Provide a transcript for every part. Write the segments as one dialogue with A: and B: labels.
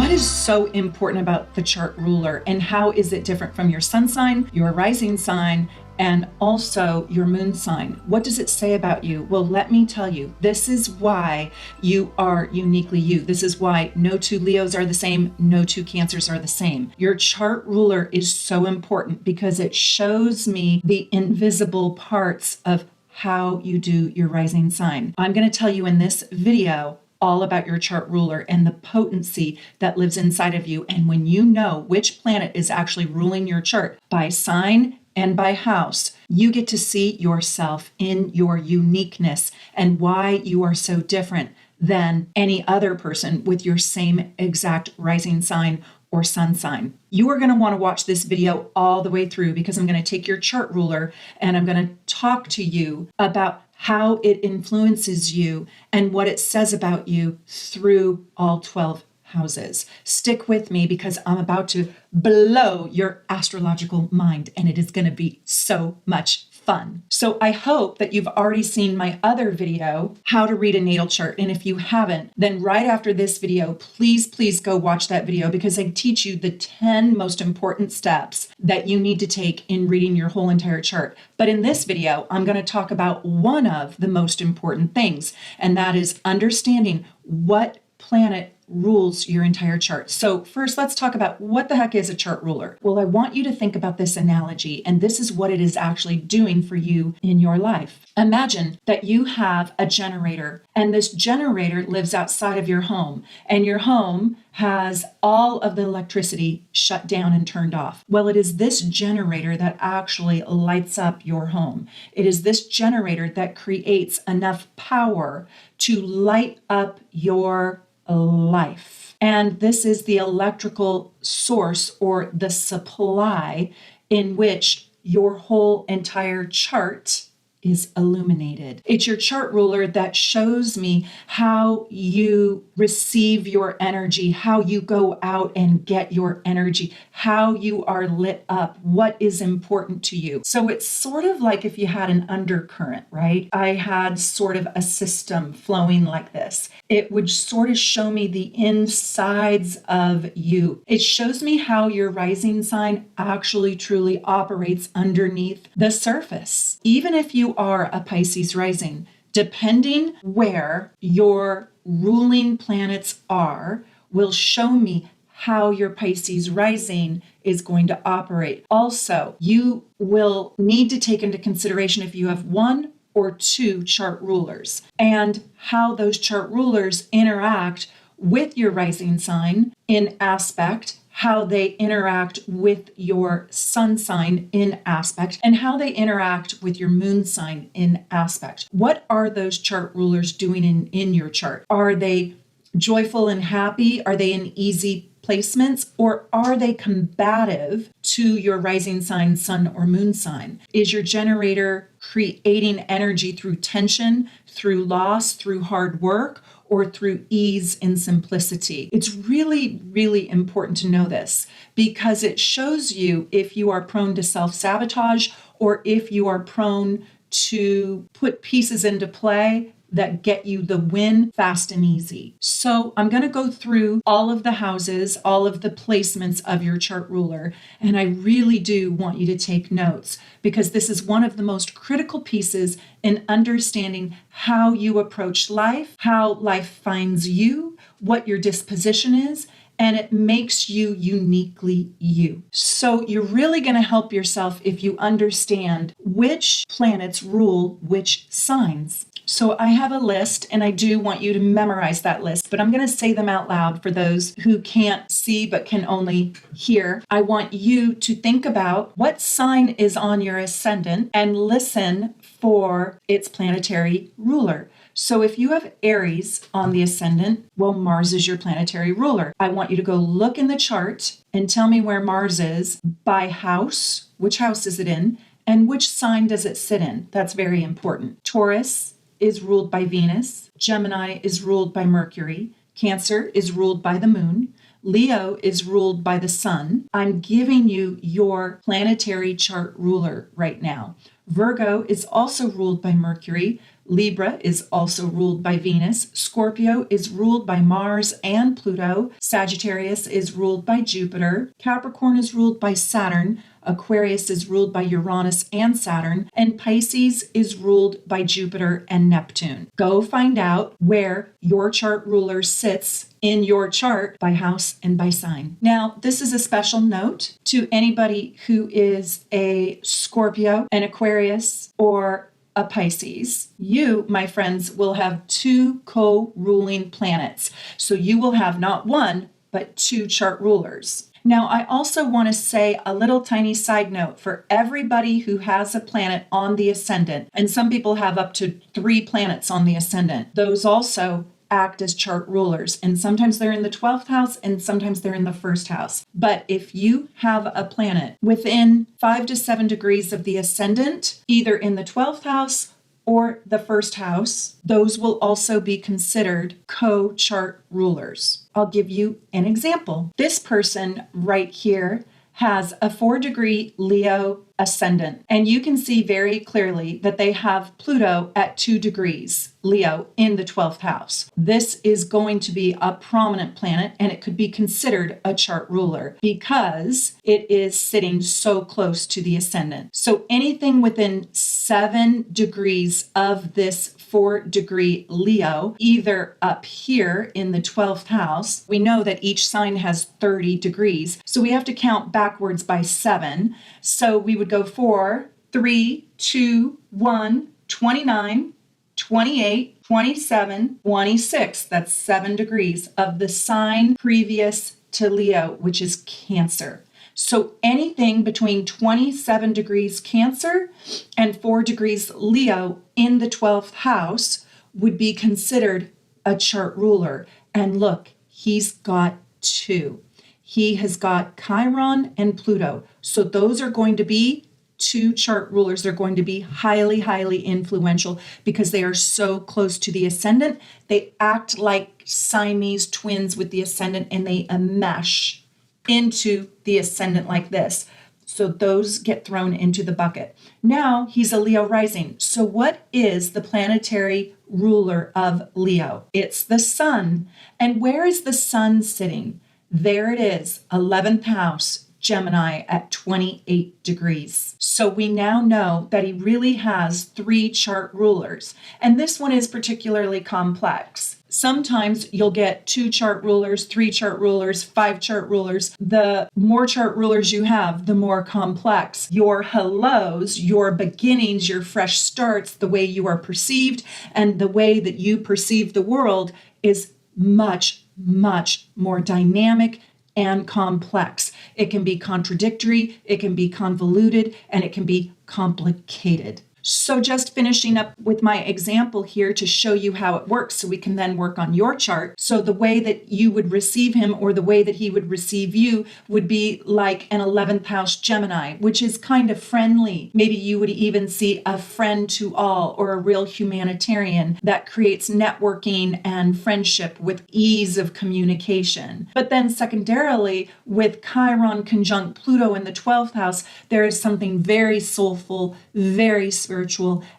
A: What is so important about the chart ruler, and how is it different from your sun sign, your rising sign, and also your moon sign? What does it say about you? Well, let me tell you, this is why you are uniquely you. This is why no two Leos are the same, no two Cancers are the same. Your chart ruler is so important because it shows me the invisible parts of how you do your rising sign. I'm going to tell you in this video all about your chart ruler and the potency that lives inside of you. And when you know which planet is actually ruling your chart by sign and by house, you get to see yourself in your uniqueness and why you are so different than any other person with your same exact rising sign or sun sign. You are going to want to watch this video all the way through because I'm going to take your chart ruler and I'm going to talk to you about how it influences you and what it says about you through all 12 houses. Stick with me because I'm about to blow your astrological mind and it is going to be so much fun. So I hope that you've already seen my other video, how to read a natal chart. And if you haven't, then right after this video, please go watch that video because I teach you the 10 most important steps that you need to take in reading your whole entire chart. But in this video, I'm going to talk about one of the most important things, and that is understanding what planet rules your entire chart. So first, let's talk about what the heck is a chart ruler. Well, I want you to think about this analogy, and this is what it is actually doing for you in your life. Imagine that you have a generator, and this generator lives outside of your home, and your home has all of the electricity shut down and turned off. Well, it is this generator that actually lights up your home. It is this generator that creates enough power to light up your life. And this is the electrical source or the supply in which your whole entire chart is illuminated. It's your chart ruler that shows me how you receive your energy, how you go out and get your energy, how you are lit up, what is important to you. So it's sort of like if you had an undercurrent, right? I had sort of a system flowing like this. It would sort of show me the insides of you. It shows me how your rising sign actually truly operates underneath the surface. Even if you are a Pisces rising, depending where your ruling planets are, will show me how your Pisces rising is going to operate. Also, you will need to take into consideration if you have one or two chart rulers and how those chart rulers interact with your rising sign in aspect, how they interact with your sun sign in aspect, and how they interact with your moon sign in aspect. What are those chart rulers doing in your chart? Are they joyful and happy? Are they in easy placements? Or are they combative to your rising sign, sun, or moon sign? Is your generator creating energy through tension, through loss, through hard work, or through ease and simplicity? It's really, really important to know this because it shows you if you are prone to self-sabotage or if you are prone to put pieces into play that get you the win fast and easy. So I'm going to go through all of the houses, all of the placements of your chart ruler, and I really do want you to take notes because this is one of the most critical pieces in understanding how you approach life, how life finds you, what your disposition is, and it makes you uniquely you. So you're really going to help yourself if you understand which planets rule which signs. So I have a list and I do want you to memorize that list, but I'm going to say them out loud for those who can't see but can only hear. I want you to think about what sign is on your ascendant and listen for its planetary ruler. So if you have Aries on the ascendant, well, Mars is your planetary ruler. I want you to go look in the chart and tell me where Mars is by house. Which house is it in? And which sign does it sit in? That's very important. Taurus is ruled by Venus. Gemini is ruled by Mercury. Cancer is ruled by the moon. Leo is ruled by the sun. I'm giving you your planetary chart ruler right now. Virgo is also ruled by Mercury, Libra is also ruled by Venus. Scorpio is ruled by Mars and Pluto. Sagittarius is ruled by Jupiter. Capricorn is ruled by Saturn. Aquarius is ruled by Uranus and Saturn, and Pisces is ruled by Jupiter and Neptune. Go find out where your chart ruler sits in your chart by house and by sign. Now, this is a special note to anybody who is a Scorpio, an Aquarius, or a Pisces. You, my friends, will have two co-ruling planets. So you will have not one, but two chart rulers. Now, I also want to say a little tiny side note for everybody who has a planet on the ascendant, and some people have up to 3 planets on the ascendant. Those also act as chart rulers, and sometimes they're in the 12th house and sometimes they're in the 1st house. But if you have a planet within 5 to 7 degrees of the ascendant, either in the 12th house or the 1st house, those will also be considered co-chart rulers. I'll give you an example. This person right here has a 4-degree Leo ascendant, and you can see very clearly that they have Pluto at 2 degrees Leo in the 12th house. This is going to be a prominent planet, and it could be considered a chart ruler because it is sitting so close to the ascendant. So anything within 7 degrees of this 4-degree Leo, either up here in the 12th house, we know that each sign has 30 degrees, so we have to count backwards by 7. So we would go 4, 3, 2, 1, 29, 28, 27, 26. That's 7 degrees of the sign previous to Leo, which is Cancer. So anything between 27 degrees Cancer and 4 degrees Leo in the 12th house would be considered a chart ruler. And look, he's got 2. He has got Chiron and Pluto. So those are going to be 2 chart rulers. They're going to be highly, highly influential because they are so close to the ascendant. They act like Siamese twins with the ascendant, and they enmesh into the ascendant like this. So those get thrown into the bucket. Now he's a Leo rising. So what is the planetary ruler of Leo? It's the sun. And where is the sun sitting? There it is, 11th house, Gemini at 28 degrees. So we now know that he really has 3 chart rulers. And this one is particularly complex. Sometimes you'll get 2 chart rulers, 3 chart rulers, 5 chart rulers. The more chart rulers you have, the more complex your hellos, your beginnings, your fresh starts, the way you are perceived, and the way that you perceive the world is much, much more dynamic and complex. It can be contradictory, it can be convoluted, and it can be complicated. So just finishing up with my example here to show you how it works so we can then work on your chart. So the way that you would receive him or the way that he would receive you would be like an 11th house Gemini, which is kind of friendly. Maybe you would even see a friend to all or a real humanitarian that creates networking and friendship with ease of communication. But then secondarily, with Chiron conjunct Pluto in the 12th house, there is something very soulful, very spiritual,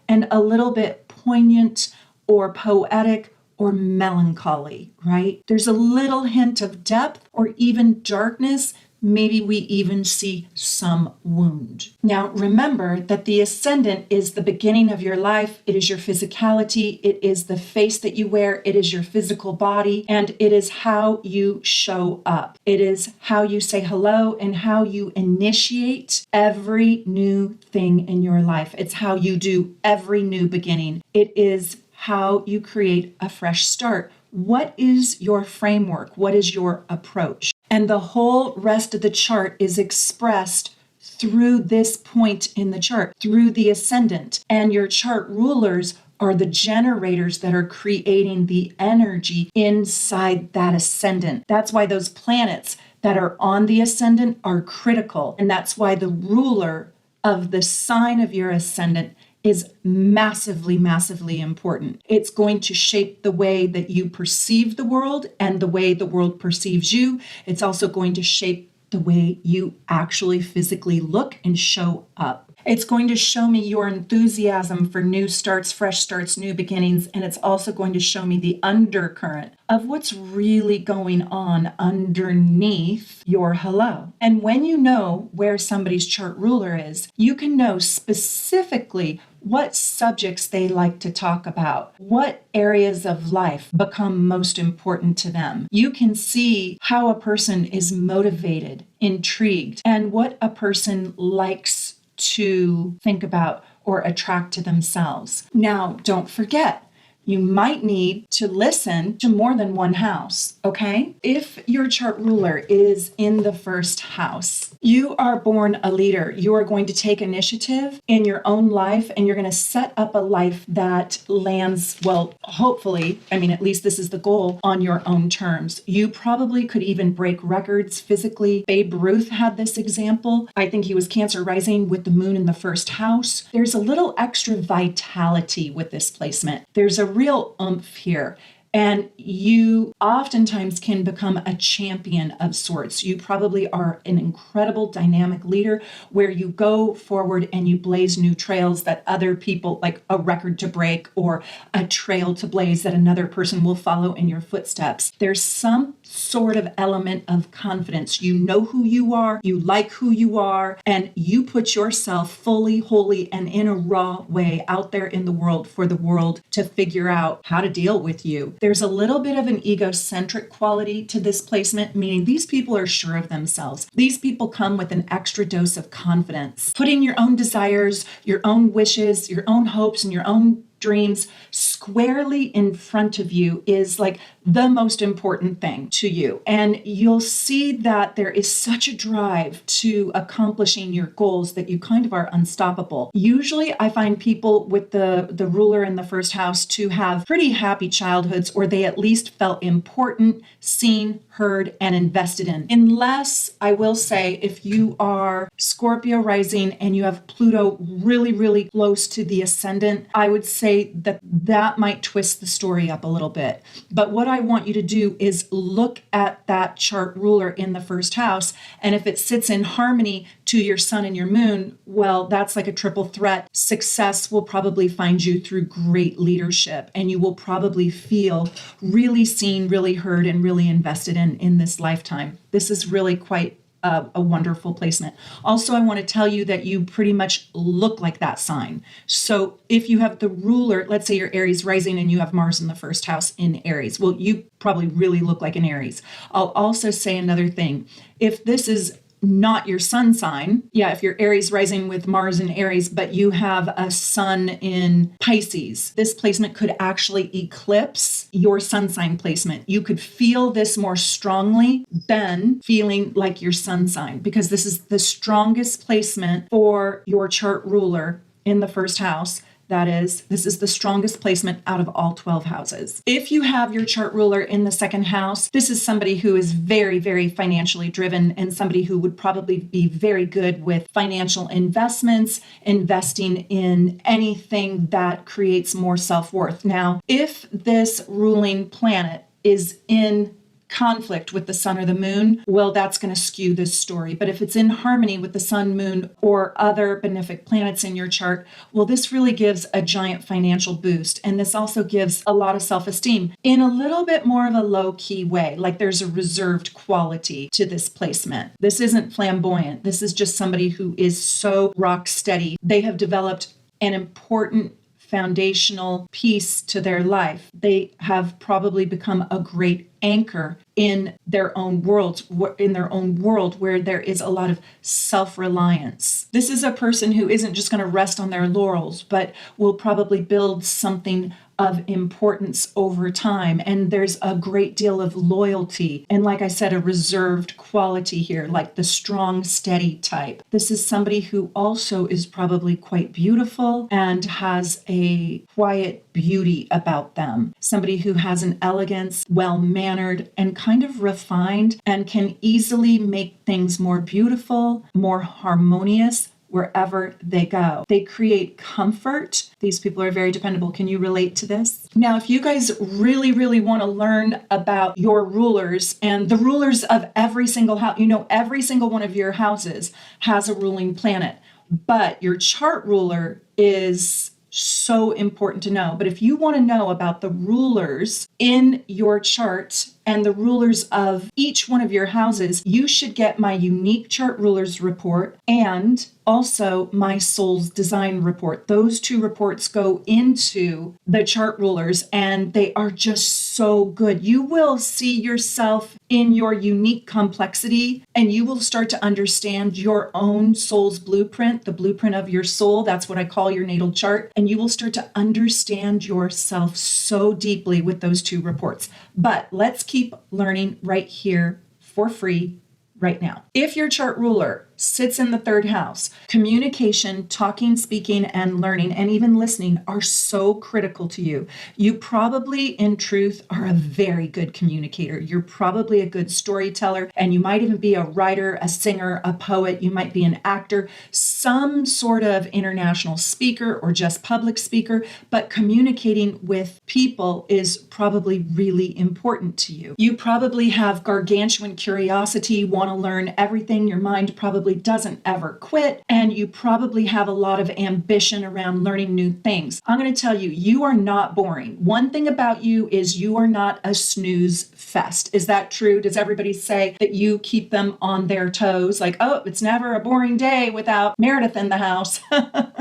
A: and a little bit poignant or poetic or melancholy, right? There's a little hint of depth or even darkness. Maybe we even see some wound. Now, remember that the ascendant is the beginning of your life. It is your physicality. It is the face that you wear. It is your physical body. And it is how you show up. It is how you say hello and how you initiate every new thing in your life. It's how you do every new beginning. It is how you create a fresh start. What is your framework? What is your approach? And the whole rest of the chart is expressed through this point in the chart, through the ascendant. And your chart rulers are the generators that are creating the energy inside that ascendant. That's why those planets that are on the ascendant are critical. And that's why the ruler of the sign of your ascendant is massively, massively important. It's going to shape the way that you perceive the world and the way the world perceives you. It's also going to shape the way you actually physically look and show up. It's going to show me your enthusiasm for new starts, fresh starts, new beginnings, and it's also going to show me the undercurrent of what's really going on underneath your hello. And when you know where somebody's chart ruler is, you can know specifically what subjects they like to talk about, what areas of life become most important to them. You can see how a person is motivated, intrigued, and what a person likes to think about or attract to themselves. Now, don't forget, you might need to listen to more than one house, okay? If your chart ruler is in the first house, you are born a leader. You are going to take initiative in your own life, and you're going to set up a life that lands, well, hopefully, I mean, at least this is the goal, on your own terms. You probably could even break records physically. Babe Ruth had this example. I think he was Cancer rising with the moon in the first house. There's a little extra vitality with this placement. There's a real oomph here. And you oftentimes can become a champion of sorts. You probably are an incredible dynamic leader where you go forward and you blaze new trails that other people, like a record to break or a trail to blaze that another person will follow in your footsteps. There's some sort of element of confidence. You know who you are, you like who you are, and you put yourself fully, wholly, and in a raw way out there in the world for the world to figure out how to deal with you. There's a little bit of an egocentric quality to this placement, meaning these people are sure of themselves. These people come with an extra dose of confidence. Putting your own desires, your own wishes, your own hopes, and your own dreams squarely in front of you is like the most important thing to you. And you'll see that there is such a drive to accomplishing your goals that you kind of are unstoppable. Usually I find people with the ruler in the first house to have pretty happy childhoods, or they at least felt important, seen, heard, and invested in. Unless, I will say, if you are Scorpio rising and you have Pluto really, really close to the ascendant, I would say that might twist the story up a little bit. But what I want you to do is look at that chart ruler in the first house, and if it sits in harmony to your sun and your moon, well, that's like a triple threat. Success will probably find you through great leadership, and you will probably feel really seen, really heard, and really invested in this lifetime. This is really quite a wonderful placement. Also, I want to tell you that you pretty much look like that sign. So if you have the ruler, let's say you're Aries rising and you have Mars in the first house in Aries, well, you probably really look like an Aries. I'll also say another thing. If this is not your sun sign, if you're Aries rising with Mars in Aries, but you have a sun in Pisces, this placement could actually eclipse your sun sign placement. You could feel this more strongly than feeling like your sun sign, because this is the strongest placement for your chart ruler in the first house. That is, this is the strongest placement out of all 12 houses. If you have your chart ruler in the second house, this is somebody who is very, very financially driven and somebody who would probably be very good with financial investments, investing in anything that creates more self-worth. Now, if this ruling planet is in conflict with the sun or the moon, well, that's going to skew this story. But if it's in harmony with the sun, moon, or other benefic planets in your chart, well, this really gives a giant financial boost. And this also gives a lot of self-esteem in a little bit more of a low-key way, like there's a reserved quality to this placement. This isn't flamboyant. This is just somebody who is so rock steady. They have developed an important foundational piece to their life. They have probably become a great anchor in their own world, where there is a lot of self-reliance. This is a person who isn't just going to rest on their laurels, but will probably build something of importance over time. And there's a great deal of loyalty. And like I said, a reserved quality here, like the strong, steady type. This is somebody who also is probably quite beautiful and has a quiet beauty about them. Somebody who has an elegance, well-mannered, and kind of refined, and can easily make things more beautiful, more harmonious, wherever they go. They create comfort. These people are very dependable. Can you relate to this? Now, if you guys really, really want to learn about your rulers and the rulers of every single house, every single one of your houses has a ruling planet. But your chart ruler is so important to know. But if you want to know about the rulers in your chart and the rulers of each one of your houses, you should get my unique chart rulers report and also my soul's design report. Those two reports go into the chart rulers and they are just so good. You will see yourself in your unique complexity and you will start to understand your own soul's blueprint, the blueprint of your soul. That's what I call your natal chart. And you will start to understand yourself so deeply with those two reports. But let's keep learning right here for free right now. If your chart ruler sits in the third house, communication, talking, speaking, and learning, and even listening are so critical to you. You probably, in truth, are a very good communicator. You're probably a good storyteller, and you might even be a writer, a singer, a poet. You might be an actor, some sort of international speaker or just public speaker, but communicating with people is probably really important to you. You probably have gargantuan curiosity, want to learn everything. Your mind probably doesn't ever quit, and you probably have a lot of ambition around learning new things. I'm going to tell you, you are not boring. One thing about you is you are not a snooze fest. Is that true? Does everybody say that you keep them on their toes? Like, oh, it's never a boring day without Meredith in the house.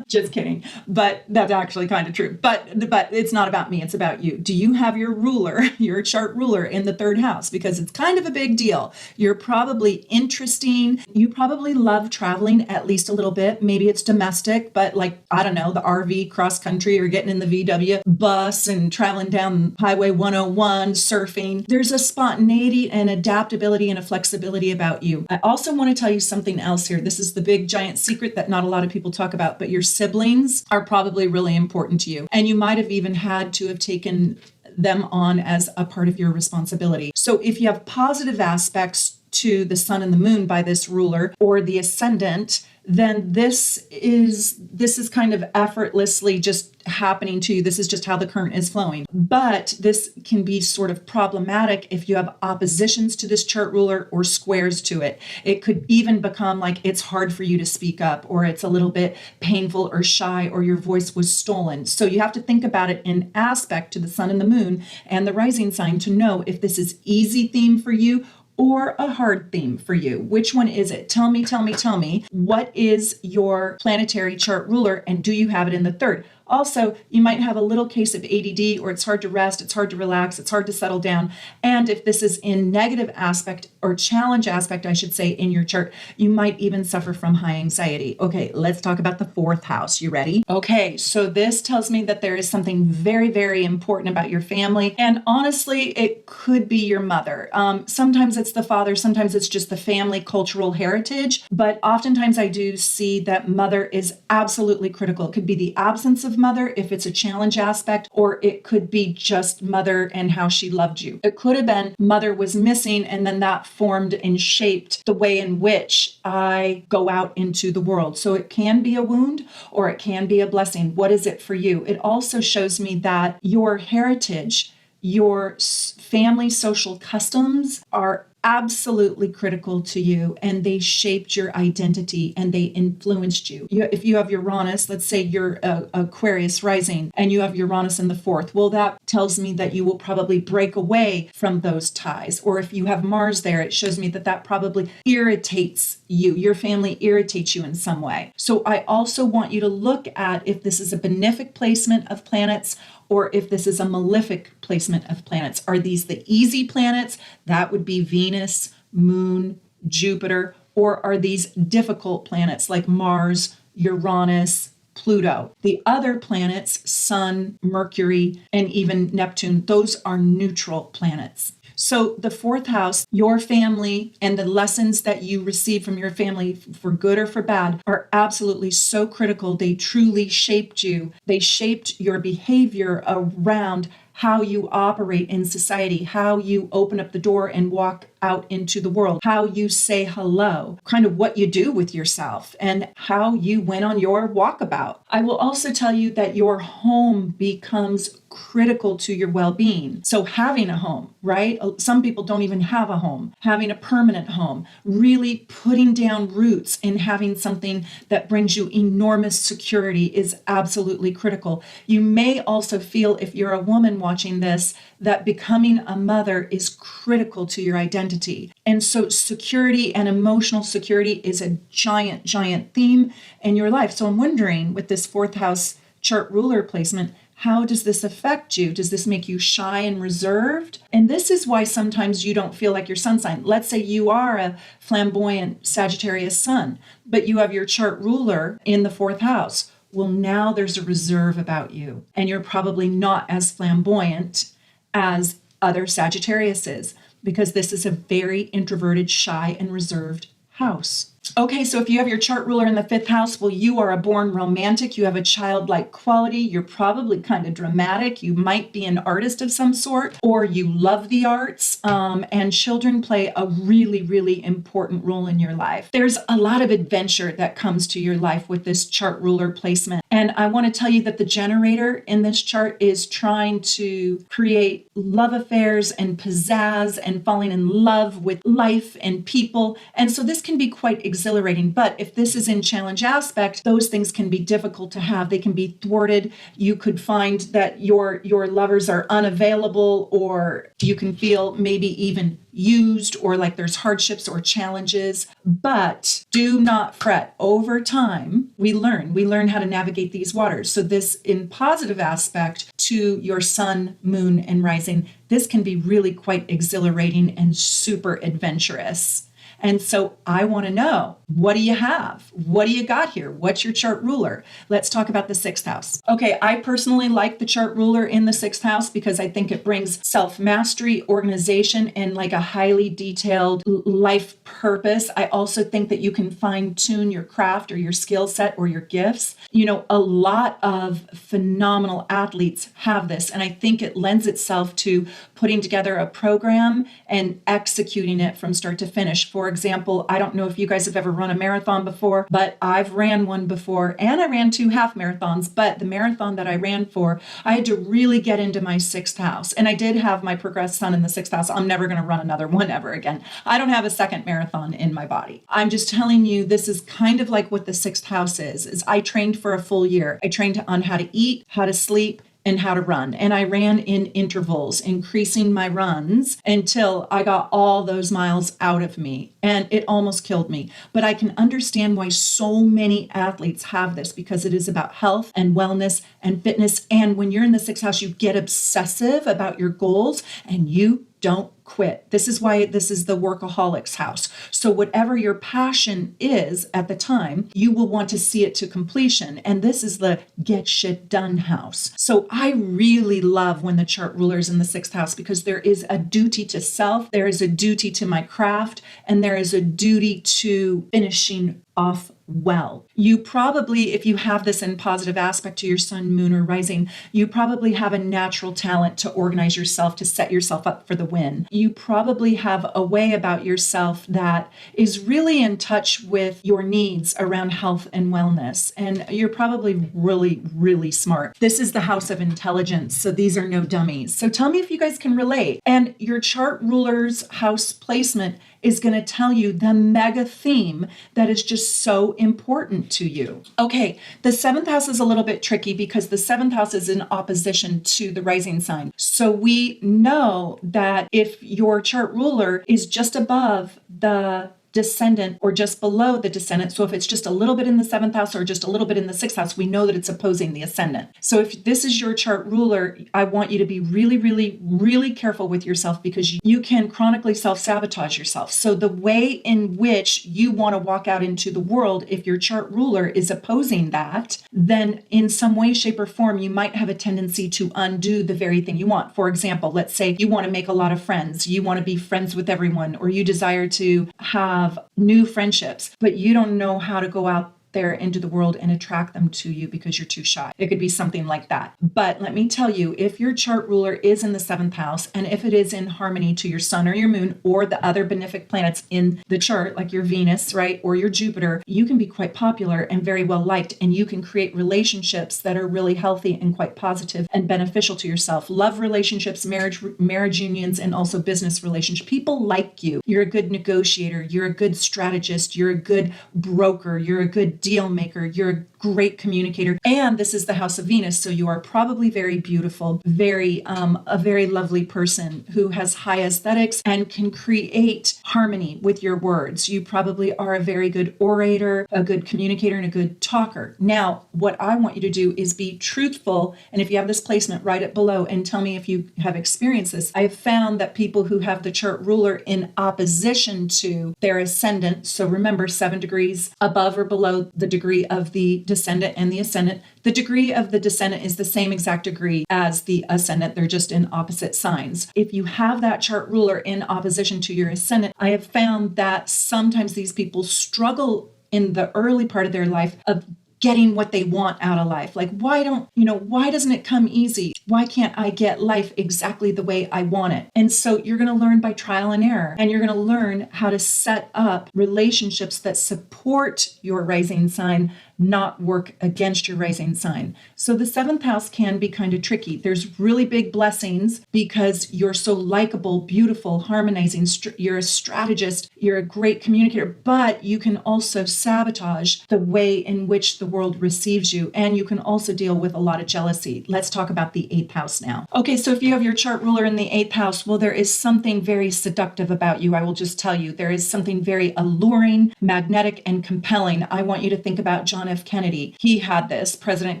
A: Just kidding. But that's actually kind of true. But it's not about me. It's about you. Do you have your ruler, your chart ruler in the third house? Because it's kind of a big deal. You're probably interesting. You probably love traveling at least a little bit. Maybe it's domestic, but like, I don't know, the RV cross country or getting in the VW bus and traveling down Highway 101, surfing. There's a spontaneity and adaptability and a flexibility about you. I also want to tell you something else here. This is the big giant secret that not a lot of people talk about, but your siblings are probably really important to you. And you might have even had to have taken them on as a part of your responsibility. So if you have positive aspects to the sun and the moon by this ruler or the ascendant, then this is kind of effortlessly just happening to you. This is just how the current is flowing. But this can be sort of problematic if you have oppositions to this chart ruler or squares to it. It could even become like it's hard for you to speak up, or it's a little bit painful or shy, or your voice was stolen. So you have to think about it in aspect to the sun and the moon and the rising sign to know if this is easy theme for you or a hard theme for you. Which one is it? Tell me. What is your planetary chart ruler, and do you have it in the third? Also, you might have a little case of ADD, or it's hard to rest, it's hard to relax, it's hard to settle down. And if this is in negative aspect or challenge aspect, I should say, in your chart, you might even suffer from high anxiety. Okay, let's talk about the fourth house. You ready? Okay, so this tells me that there is something very, very important about your family. And honestly, it could be your mother. Sometimes it's the father, sometimes it's just the family cultural heritage. But oftentimes I do see that mother is absolutely critical. It could be the absence of mother if it's a challenge aspect, or it could be just mother and how she loved you. It could have been mother was missing, and then that formed and shaped the way in which I go out into the world. So it can be a wound or it can be a blessing. What is it for you? It also shows me that your heritage, your family social customs are absolutely critical to you, and they shaped your identity and they influenced you. If you have Uranus, let's say you're Aquarius rising and you have Uranus in the fourth, well, that tells me that you will probably break away from those ties. Or if you have Mars there, it shows me that that probably irritates you. Your family irritates you in some way. So I also want you to look at if this is a benefic placement of planets or if this is a malefic placement of planets. Are these the easy planets? That would be Venus, Moon, Jupiter. Or are these difficult planets like Mars, Uranus, Pluto? The other planets, Sun, Mercury, and even Neptune, those are neutral planets. So the fourth house, your family and the lessons that you receive from your family for good or for bad are absolutely so critical. They truly shaped you. They shaped your behavior around how you operate in society, how you open up the door and walk out into the world, how you say hello, kind of what you do with yourself, and how you went on your walkabout. I will also tell you that your home becomes critical to your well-being. So having a home, right? Some people don't even have a home. Having a permanent home, really putting down roots and having something that brings you enormous security is absolutely critical. You may also feel, if you're a woman watching this, that becoming a mother is critical to your identity. And so security and emotional security is a giant, giant theme in your life. So I'm wondering, with this fourth house chart ruler placement, how does this affect you? Does this make you shy and reserved? And this is why sometimes you don't feel like your sun sign. Let's say you are a flamboyant Sagittarius sun, but you have your chart ruler in the fourth house. Well, now there's a reserve about you, and you're probably not as flamboyant as other Sagittariuses, because this is a very introverted, shy, and reserved house. Okay, so if you have your chart ruler in the fifth house, well, you are a born romantic. You have a childlike quality. You're probably kind of dramatic. You might be an artist of some sort, or you love the arts. And children play a really, really important role in your life. There's a lot of adventure that comes to your life with this chart ruler placement. And I want to tell you that the generator in this chart is trying to create love affairs and pizzazz and falling in love with life and people. And so this can be quite exhilarating. But if this is in challenge aspect, those things can be difficult to have. They can be thwarted. You could find that your lovers are unavailable, or you can feel maybe even used, or like there's hardships or challenges. But do not fret. Over time, we learn how to navigate these waters. So this, in positive aspect to your sun, moon, and rising, this can be really quite exhilarating and super adventurous. And so I want to know, what do you have? What do you got here? What's your chart ruler? Let's talk about the sixth house. Okay, I personally like the chart ruler in the sixth house because I think it brings self-mastery, organization, and like a highly detailed life purpose. I also think that you can fine-tune your craft or your skill set or your gifts. You know, a lot of phenomenal athletes have this, and I think it lends itself to putting together a program and executing it from start to finish. For example, I don't know if you guys have ever run a marathon before, but I've ran one before, and I ran 2 half marathons. But the marathon that I ran for, I had to really get into my sixth house. And I did have my progressed sun in the sixth house. I'm never going to run another one ever again. I don't have a second marathon in my body. I'm just telling you, this is kind of like what the sixth house is I trained for a full year. I trained on how to eat, how to sleep, and how to run. And I ran in intervals, increasing my runs until I got all those miles out of me. And it almost killed me. But I can understand why so many athletes have this, because it is about health and wellness and fitness. And when you're in the sixth house, you get obsessive about your goals and you don't quit. This is why this is the workaholics house. So whatever your passion is at the time, you will want to see it to completion. And this is the get shit done house. So I really love when the chart ruler is in the sixth house, because there is a duty to self, there is a duty to my craft, and there is a duty to finishing off well. You probably, if you have this in positive aspect to your sun, moon, or rising, you probably have a natural talent to organize yourself, to set yourself up for the win. You probably have a way about yourself that is really in touch with your needs around health and wellness. And you're probably really, really smart. This is the house of intelligence. So these are no dummies. So tell me if you guys can relate. And your chart ruler's house placement is going to tell you the mega theme that is just so important to you. Okay, the seventh house is a little bit tricky because the seventh house is in opposition to the rising sign. So we know that if your chart ruler is just above the descendant or just below the descendant, so if it's just a little bit in the seventh house or just a little bit in the sixth house, we know that it's opposing the ascendant. So if this is your chart ruler, I want you to be really, really, really careful with yourself, because you can chronically self-sabotage yourself. So the way in which you want to walk out into the world, if your chart ruler is opposing that, then in some way, shape, or form, you might have a tendency to undo the very thing you want. For example, let's say you want to make a lot of friends, you want to be friends with everyone, or you desire to have new friendships, but you don't know how to go out there into the world and attract them to you because you're too shy. It could be something like that. But let me tell you, if your chart ruler is in the 7th house, and if it is in harmony to your sun or your moon or the other benefic planets in the chart, like your Venus, right, or your Jupiter, you can be quite popular and very well liked, and you can create relationships that are really healthy and quite positive and beneficial to yourself. Love relationships, marriage unions, and also business relationships. People like you. You're a good negotiator. You're a good strategist. You're a good broker. You're a good deal maker. You're a great communicator. And this is the house of Venus, so you are probably very beautiful, a very lovely person who has high aesthetics and can create harmony with your words. You probably are a very good orator, a good communicator, and a good talker. Now, what I want you to do is be truthful, and if you have this placement, write it below and tell me if you have experienced this. I have found that people who have the chart ruler in opposition to their ascendant, so remember 7 degrees above or below the degree of the descendant and the ascendant. The degree of the descendant is the same exact degree as the ascendant. They're just in opposite signs. If you have that chart ruler in opposition to your ascendant, I have found that sometimes these people struggle in the early part of their life of getting what they want out of life. Like, why doesn't it come easy? Why can't I get life exactly the way I want it? And so you're going to learn by trial and error, and you're going to learn how to set up relationships that support your rising sign, not work against your rising sign. So the 7th house can be kind of tricky. There's really big blessings because you're so likable, beautiful, harmonizing. You're a strategist. You're a great communicator, but you can also sabotage the way in which the world receives you. And you can also deal with a lot of jealousy. Let's talk about the 8th house now. Okay, so if you have your chart ruler in the 8th house, well, there is something very seductive about you. I will just tell you, there is something very alluring, magnetic, and compelling. I want you to think about John F. Kennedy. He had this, President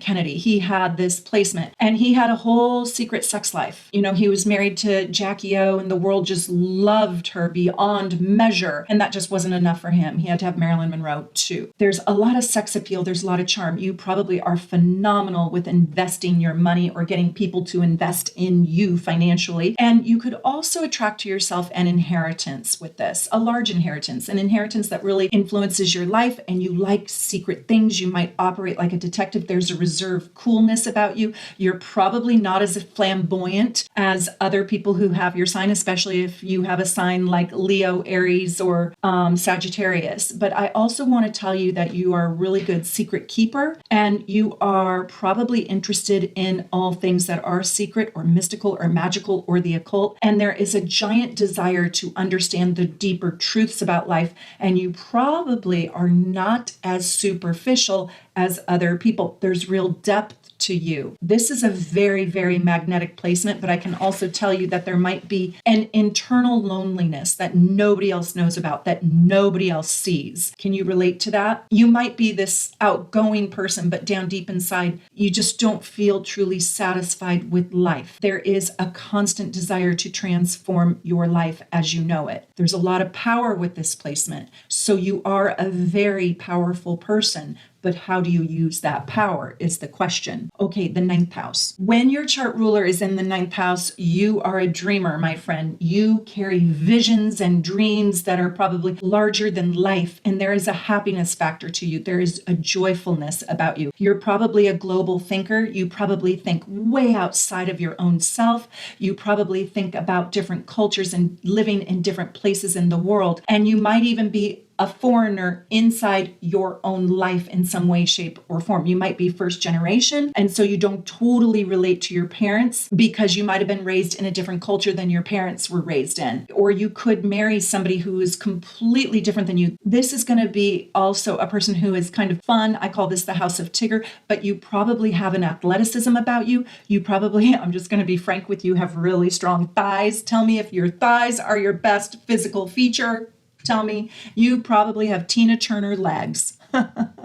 A: Kennedy, he had this placement, and he had a whole secret sex life. You know, he was married to Jackie O, and the world just loved her beyond measure. And that just wasn't enough for him. He had to have Marilyn Monroe too. There's a lot of sex appeal. There's a lot of charm. You probably are phenomenal with investing your money or getting people to invest in you financially. And you could also attract to yourself an inheritance with this, a large inheritance, an inheritance that really influences your life, and you like secret things. You might operate like a detective. There's a reserved coolness about you. You're probably not as flamboyant as other people who have your sign, especially if you have a sign like Leo, Aries, or Sagittarius. But I also want to tell you that you are a really good secret keeper, and you are probably interested in all things that are secret or mystical or magical or the occult. And there is a giant desire to understand the deeper truths about life. And you probably are not as superficial as other people. There's real depth to you. This is a very, very magnetic placement, but I can also tell you that there might be an internal loneliness that nobody else knows about, that nobody else sees. Can you relate to that? You might be this outgoing person, but down deep inside, you just don't feel truly satisfied with life. There is a constant desire to transform your life as you know it. There's a lot of power with this placement. So you are a very powerful person. But how do you use that power is the question. Okay, the 9th house. When your chart ruler is in the 9th house, you are a dreamer, my friend. You carry visions and dreams that are probably larger than life. And there is a happiness factor to you. There is a joyfulness about you. You're probably a global thinker. You probably think way outside of your own self. You probably think about different cultures and living in different places in the world. And you might even be a foreigner inside your own life in some way, shape, or form. You might be first generation, and so you don't totally relate to your parents because you might have been raised in a different culture than your parents were raised in. Or you could marry somebody who is completely different than you. This is going to be also a person who is kind of fun. I call this the house of Tigger, but you probably have an athleticism about you. You probably, I'm just going to be frank with you, have really strong thighs. Tell me if your thighs are your best physical feature. Tell me, you probably have Tina Turner legs.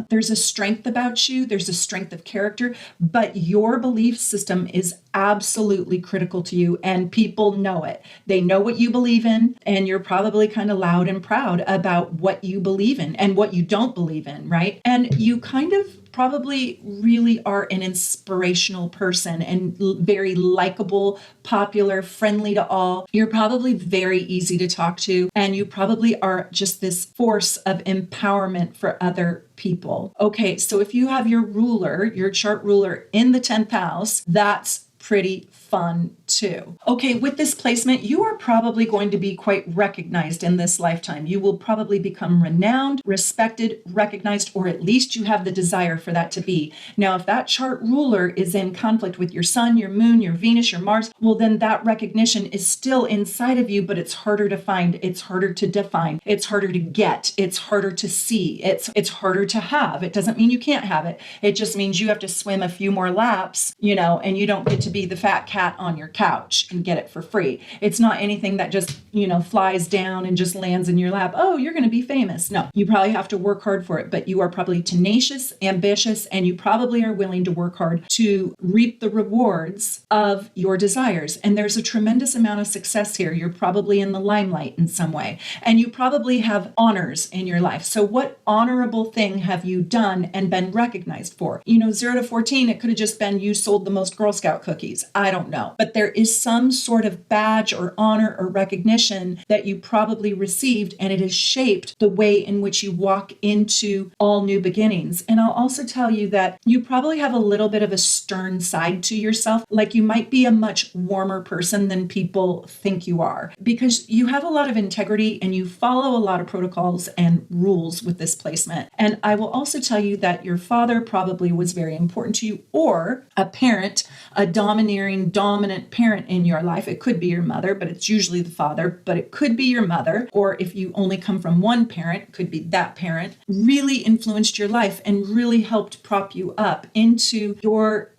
A: There's a strength about you. There's a strength of character, but your belief system is absolutely critical to you, and people know it. They know what you believe in, and you're probably kind of loud and proud about what you believe in and what you don't believe in, right? And you kind of probably really are an inspirational person and very likable, popular, friendly to all. You're probably very easy to talk to, and you probably are just this force of empowerment for other people. Okay, so if you have your ruler, your chart ruler in the 10th house, that's pretty fun too. Okay, with this placement, you are probably going to be quite recognized in this lifetime. You will probably become renowned, respected, recognized, or at least you have the desire for that to be. Now, if that chart ruler is in conflict with your sun, your moon, your Venus, your Mars, well, then that recognition is still inside of you, but it's harder to find, it's harder to define, it's harder to get, it's harder to see, it's harder to have. It doesn't mean you can't have it. It just means you have to swim a few more laps, and you don't get to be the fat cat on your couch and get it for free. It's not anything that just, flies down and just lands in your lap. Oh, you're going to be famous. No, you probably have to work hard for it, but you are probably tenacious, ambitious, and you probably are willing to work hard to reap the rewards of your desires. And there's a tremendous amount of success here. You're probably in the limelight in some way, and you probably have honors in your life. So what honorable thing have you done and been recognized for? 0 to 14, it could have just been you sold the most Girl Scout cookies. I don't know. But there is some sort of badge or honor or recognition that you probably received, and it has shaped the way in which you walk into all new beginnings. And I'll also tell you that you probably have a little bit of a stern side to yourself. Like you might be a much warmer person than people think you are, because you have a lot of integrity and you follow a lot of protocols and rules with this placement. And I will also tell you that your father probably was very important to you, or a parent, a dominant parent in your life. It could be your mother, but it's usually the father, but it could be your mother. Or if you only come from one parent, it could be that parent, really influenced your life and really helped prop you up into your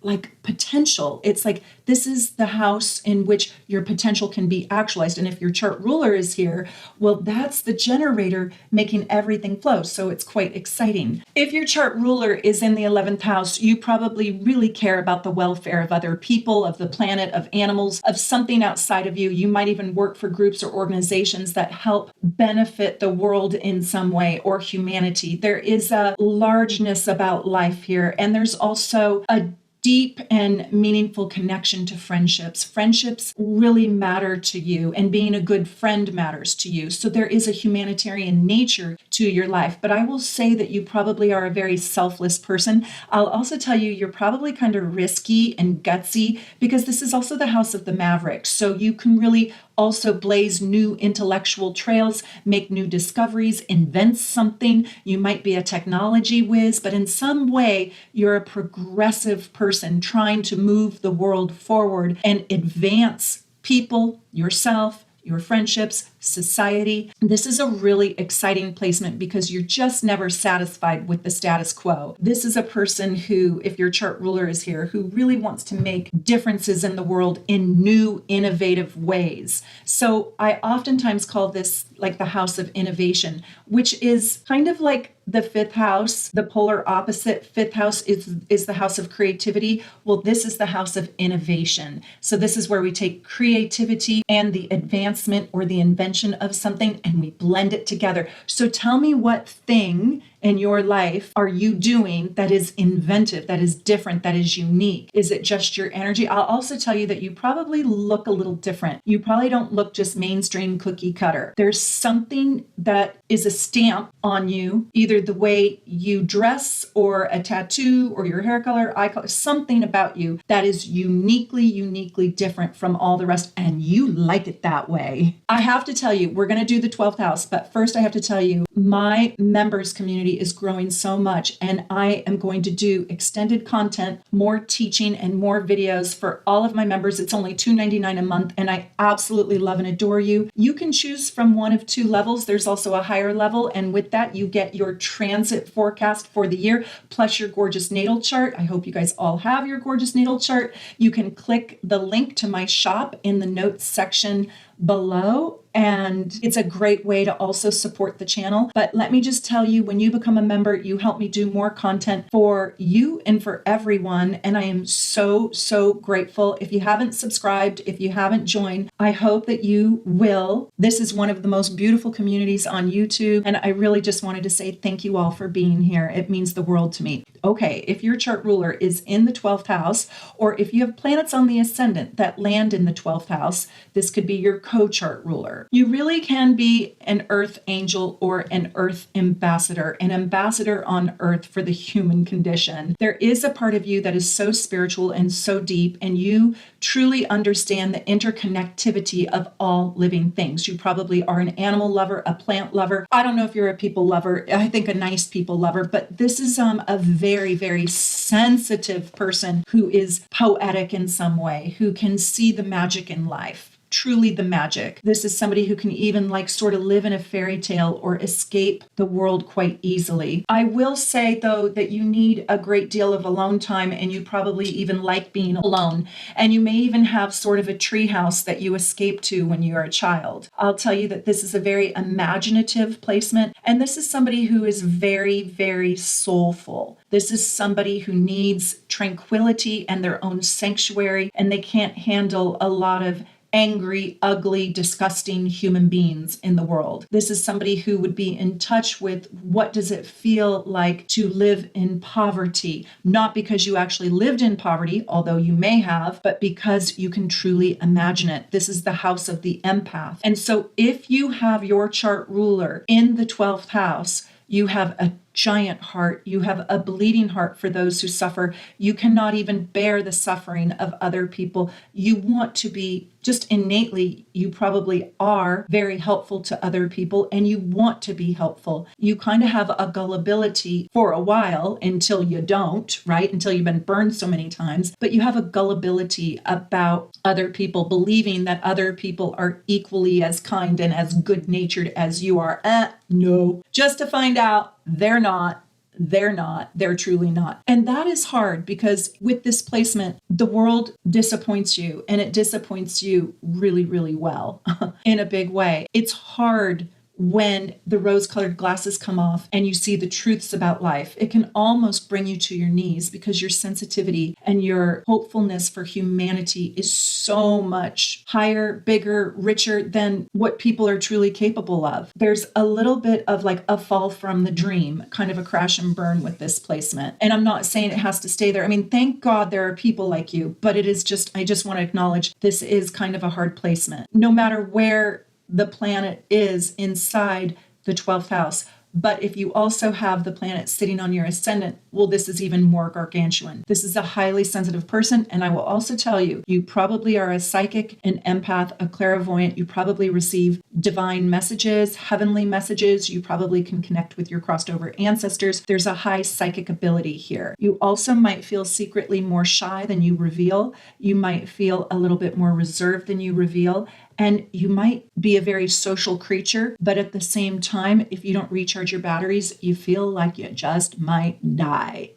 A: potential. It's like, this is the house in which your potential can be actualized. And if your chart ruler is here, well, that's the generator making everything flow. So it's quite exciting. If your chart ruler is in the 11th house, you probably really care about the welfare of other people, of the planet, of animals, of something outside of you. You might even work for groups or organizations that help benefit the world in some way, or humanity. There is a largeness about life here. And there's also a deep and meaningful connection to friendships. Friendships really matter to you, and being a good friend matters to you. So there is a humanitarian nature to your life. But I will say that you probably are a very selfless person. I'll also tell you, you're probably kind of risky and gutsy, because this is also the house of the Mavericks. So you can really also blaze new intellectual trails, make new discoveries, invent something. You might be a technology whiz, but in some way, you're a progressive person trying to move the world forward and advance people, yourself, your friendships, society. This is a really exciting placement because you're just never satisfied with the status quo. This is a person who, if your chart ruler is here, who really wants to make differences in the world in new, innovative ways. So I oftentimes call this like the house of innovation, which is kind of like the 5th house. The polar opposite 5th house is the house of creativity. Well, this is the house of innovation. So this is where we take creativity and the advancement or the invention of something and we blend it together. So tell me, what thing in your life are you doing that is inventive, that is different, that is unique? Is it just your energy? I'll also tell you that you probably look a little different. You probably don't look just mainstream cookie cutter. There's something that is a stamp on you, either the way you dress or a tattoo or your hair color, eye color, something about you that is uniquely different from all the rest, and you like it that way. I have to tell you, we're going to do the 12th house, but first I have to tell you, my members community is growing so much, and I am going to do extended content, more teaching, and more videos for all of my members. It's only $2.99 a month, and I absolutely love and adore you. You can choose from one of 2 levels. There's also a higher level, and with that, you get your transit forecast for the year, plus your gorgeous natal chart. I hope you guys all have your gorgeous natal chart. You can click the link to my shop in the notes section below, and it's a great way to also support the channel. But let me just tell you, when you become a member, you help me do more content for you and for everyone, and I am so grateful. If you haven't subscribed, if you haven't joined, I hope that you will. This is one of the most beautiful communities on YouTube, and I really just wanted to say thank you all for being here. It means the world to me. okay, if your chart ruler is in the 12th house, or if you have planets on the ascendant that land in the 12th house, this could be your co-chart ruler. You really can be an earth angel or an earth ambassador, an ambassador on earth for the human condition. There is a part of you that is so spiritual and so deep, and you truly understand the interconnectivity of all living things. You probably are an animal lover, a plant lover. I don't know if you're a people lover. I think a nice people lover, but this is a very, very sensitive person who is poetic in some way, who can see the magic in life. Truly the magic. This is somebody who can even sort of live in a fairy tale or escape the world quite easily. I will say though that you need a great deal of alone time, and you probably even like being alone. And you may even have sort of a treehouse that you escape to when you are a child. I'll tell you that this is a very imaginative placement, and this is somebody who is very, very soulful. This is somebody who needs tranquility and their own sanctuary, and they can't handle a lot of angry, ugly, disgusting human beings in the world. This is somebody who would be in touch with what does it feel like to live in poverty, not because you actually lived in poverty, although you may have, but because you can truly imagine it. This is the house of the empath. And so if you have your chart ruler in the 12th house, you have a giant heart. You have a bleeding heart for those who suffer. You cannot even bear the suffering of other people. You want to be, just innately, you probably are very helpful to other people, and you want to be helpful. You kind of have a gullibility for a while until you don't, right? Until you've been burned so many times. But you have a gullibility about other people, believing that other people are equally as kind and as good-natured as you are. No. Just to find out, they're not. They're truly not. And that is hard because with this placement, the world disappoints you, and it disappoints you really, really well in a big way. It's hard when the rose-colored glasses come off and you see the truths about life. It can almost bring you to your knees because your sensitivity and your hopefulness for humanity is so much higher, bigger, richer than what people are truly capable of. There's a little bit of a fall from the dream, kind of a crash and burn with this placement. And I'm not saying it has to stay there. I mean, thank God there are people like you, but it is just, I just want to acknowledge this is kind of a hard placement. No matter where the planet is inside the 12th house. But if you also have the planet sitting on your ascendant, well, this is even more gargantuan. This is a highly sensitive person. And I will also tell you, you probably are a psychic, an empath, a clairvoyant. You probably receive divine messages, heavenly messages. You probably can connect with your crossed over ancestors. There's a high psychic ability here. You also might feel secretly more shy than you reveal. You might feel a little bit more reserved than you reveal. And you might be a very social creature, but at the same time, if you don't recharge your batteries, you feel like you just might die.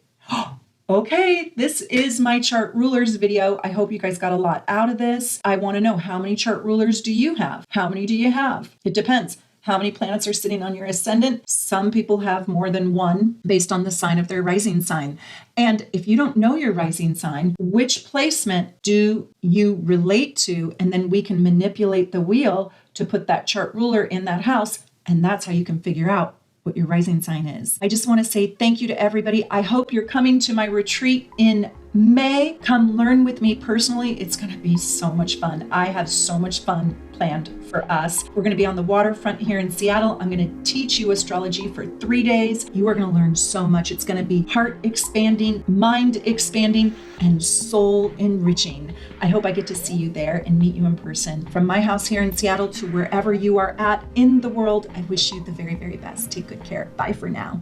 A: Okay, this is my chart rulers video. I hope you guys got a lot out of this. I want to know, how many chart rulers do you have? How many do you have? It depends. How many planets are sitting on your ascendant? Some people have more than one based on the sign of their rising sign. And if you don't know your rising sign, which placement do you relate to? And then we can manipulate the wheel to put that chart ruler in that house. And that's how you can figure out what your rising sign is. I just want to say thank you to everybody. I hope you're coming to my retreat in May. Come learn with me personally. It's going to be so much fun. I have so much fun planned for us. We're going to be on the waterfront here in Seattle. I'm going to teach you astrology for 3 days. You are going to learn so much. It's going to be heart expanding, mind expanding, and soul enriching. I hope I get to see you there and meet you in person. From my house here in Seattle to wherever you are at in the world, I wish you the very, very best. Take good care. Bye for now.